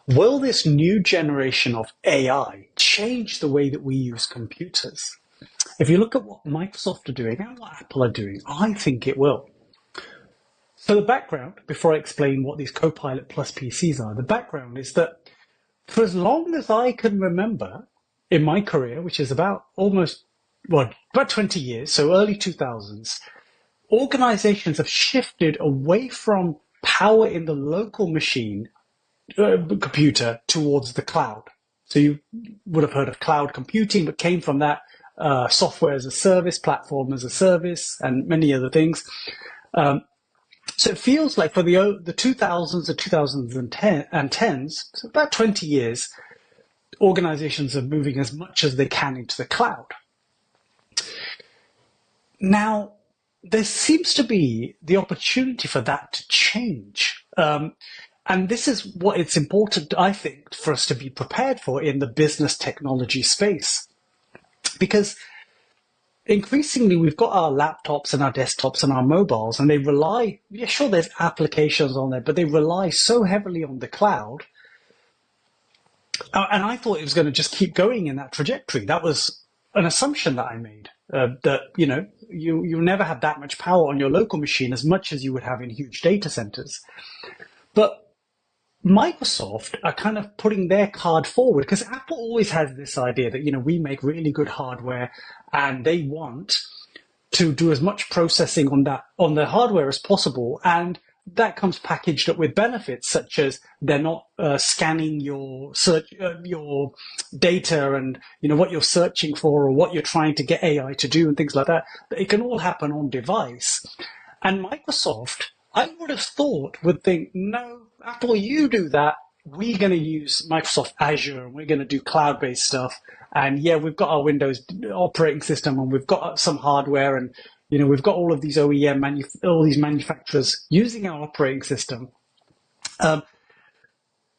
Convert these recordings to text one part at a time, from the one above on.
Will this new generation of AI change the way that we use computers? If you look at what Microsoft are doing and what Apple are doing, I think it will. So the background, before I explain what these Copilot Plus PCs are, the background is that for as long as I can remember in my career, which is about about 20 years, so early 2000s, organizations have shifted away from power in the local machine computer towards the cloud. So you would have heard of cloud computing, but came from that software as a service, platform as a service, and many other things. So it feels like for the 2000s and 2010s, so about 20 years, organizations are moving as much as they can into the cloud. Now, there seems to be the opportunity for that to change. And this is what it's important, I think, for us to be prepared for in the business technology space. Because increasingly, we've got our laptops and our desktops and our mobiles, and they rely, yeah, sure, there's applications on there, but they rely so heavily on the cloud. And I thought it was going to just keep going in that trajectory. That was an assumption that I made, that, you never have that much power on your local machine as much as you would have in huge data centers. But Microsoft are kind of putting their card forward because Apple always has this idea that, we make really good hardware and they want to do as much processing on their hardware as possible. And that comes packaged up with benefits such as they're not scanning your your data and, what you're searching for or what you're trying to get AI to do and things like that. It can all happen on device. And Microsoft, I would have thought, would think, no, Apple, you do that. We're going to use Microsoft Azure and we're going to do cloud-based stuff. And yeah, we've got our Windows operating system and we've got some hardware and, we've got all of these all these manufacturers using our operating system. But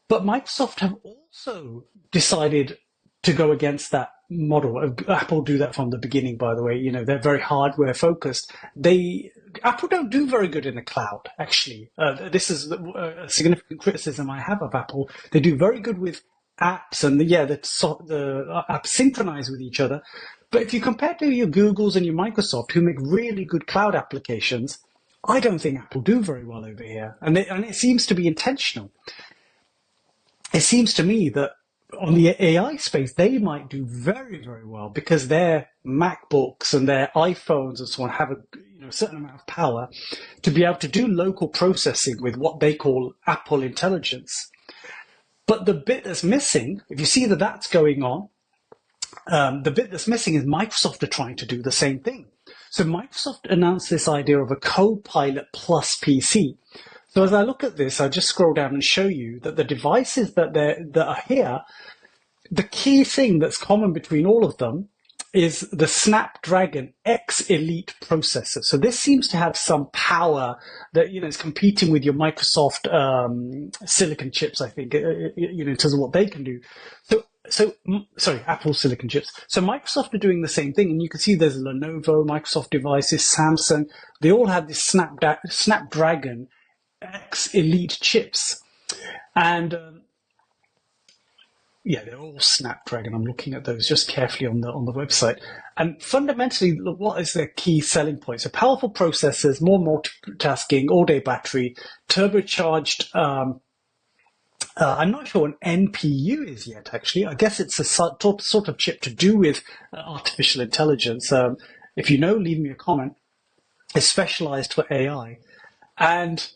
Microsoft have also decided to go against that model. Apple do that from the beginning, by the way. They're very hardware focused. Apple don't do very good in the cloud, actually. This is a significant criticism I have of Apple. They do very good with apps, and the apps synchronize with each other. But if you compare to your Googles and your Microsoft, who make really good cloud applications, I don't think Apple do very well over here. And it seems to be intentional. It seems to me that on the AI space, they might do very, very well because their MacBooks and their iPhones and so on have a certain amount of power to be able to do local processing with what they call Apple Intelligence. But the bit that's missing, if you see that that's going on, the bit that's missing is Microsoft are trying to do the same thing. So Microsoft announced this idea of a Copilot Plus PC. So as I look at this, I just scroll down and show you that the devices that are here, the key thing that's common between all of them is the Snapdragon X Elite processor. So this seems to have some power that, is competing with your Microsoft silicon chips, I think, in terms of what they can do. Sorry, Apple silicon chips. So Microsoft are doing the same thing. And you can see there's Lenovo, Microsoft devices, Samsung. They all have this Snapdragon X Elite chips. And they're all Snapdragon. I'm looking at those just carefully on the website. And fundamentally, what is their key selling point? So powerful processors, more multitasking, all-day battery, turbocharged. I'm not sure what an NPU is yet, actually. I guess it's a sort of chip to do with artificial intelligence. If you know, leave me a comment. It's specialized for AI. And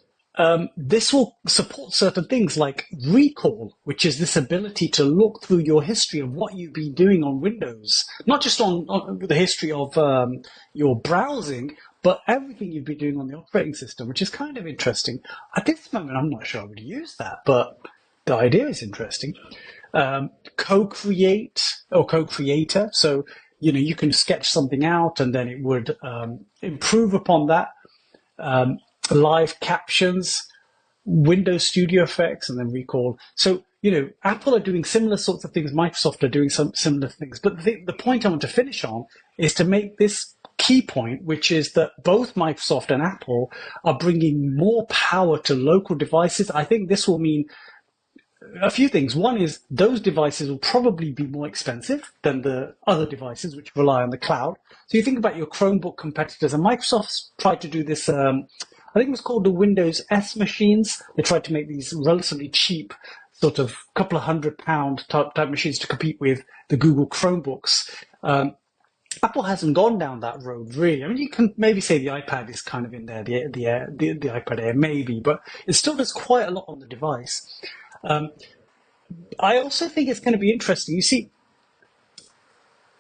this will support certain things like recall, which is this ability to look through your history of what you've been doing on Windows, not just on the history of your browsing, but everything you've been doing on the operating system, which is kind of interesting. At this moment, I'm not sure I would use that, but the idea is interesting. Co-create or co-creator. So, you can sketch something out and then it would improve upon that. Live captions, Windows Studio Effects, and then recall. So, Apple are doing similar sorts of things. Microsoft are doing some similar things. But the point I want to finish on is to make this key point, which is that both Microsoft and Apple are bringing more power to local devices. I think this will mean a few things. One is those devices will probably be more expensive than the other devices which rely on the cloud. So you think about your Chromebook competitors, and Microsoft's tried to do this. I think it was called the Windows S machines. They tried to make these relatively cheap, sort of couple of £100 type machines to compete with the Google Chromebooks. Apple hasn't gone down that road really. I mean, you can maybe say the iPad is kind of in there, the iPad Air maybe, but it still does quite a lot on the device. I also think it's going to be interesting. You see,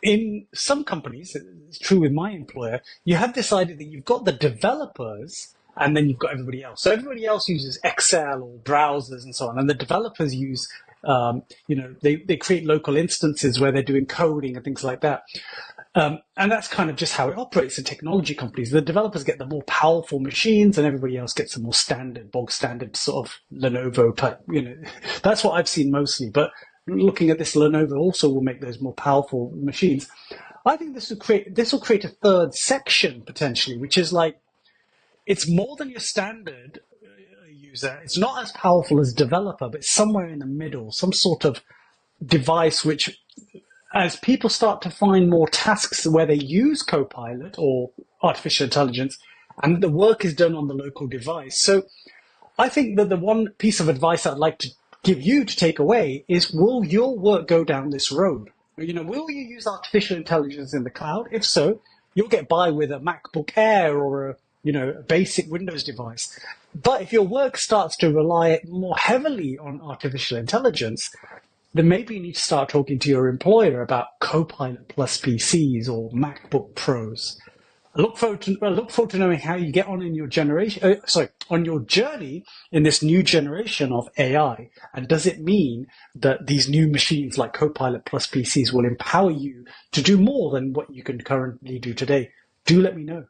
in some companies, it's true with my employer, you have this idea that you've got the developers and then you've got everybody else. So everybody else uses Excel or browsers and so on, and the developers use, they create local instances where they're doing coding and things like that. And that's kind of just how it operates in technology companies. The developers get the more powerful machines and everybody else gets the more standard, bog standard sort of Lenovo type, that's what I've seen mostly. But looking at this, Lenovo also will make those more powerful machines. I think this will create a third section potentially, which is like, it's more than your standard user. It's not as powerful as developer, but it's somewhere in the middle, some sort of device which, as people start to find more tasks where they use Copilot or artificial intelligence, and the work is done on the local device. So I think that the one piece of advice I'd like to give you to take away is, will your work go down this road? Will you use artificial intelligence in the cloud? If so, you'll get by with a MacBook Air or a basic Windows device. But if your work starts to rely more heavily on artificial intelligence, then maybe you need to start talking to your employer about Copilot plus PCs or MacBook Pros. I look forward to knowing how you get on in your on your journey in this new generation of AI. And does it mean that these new machines like Copilot plus PCs will empower you to do more than what you can currently do today? Do let me know.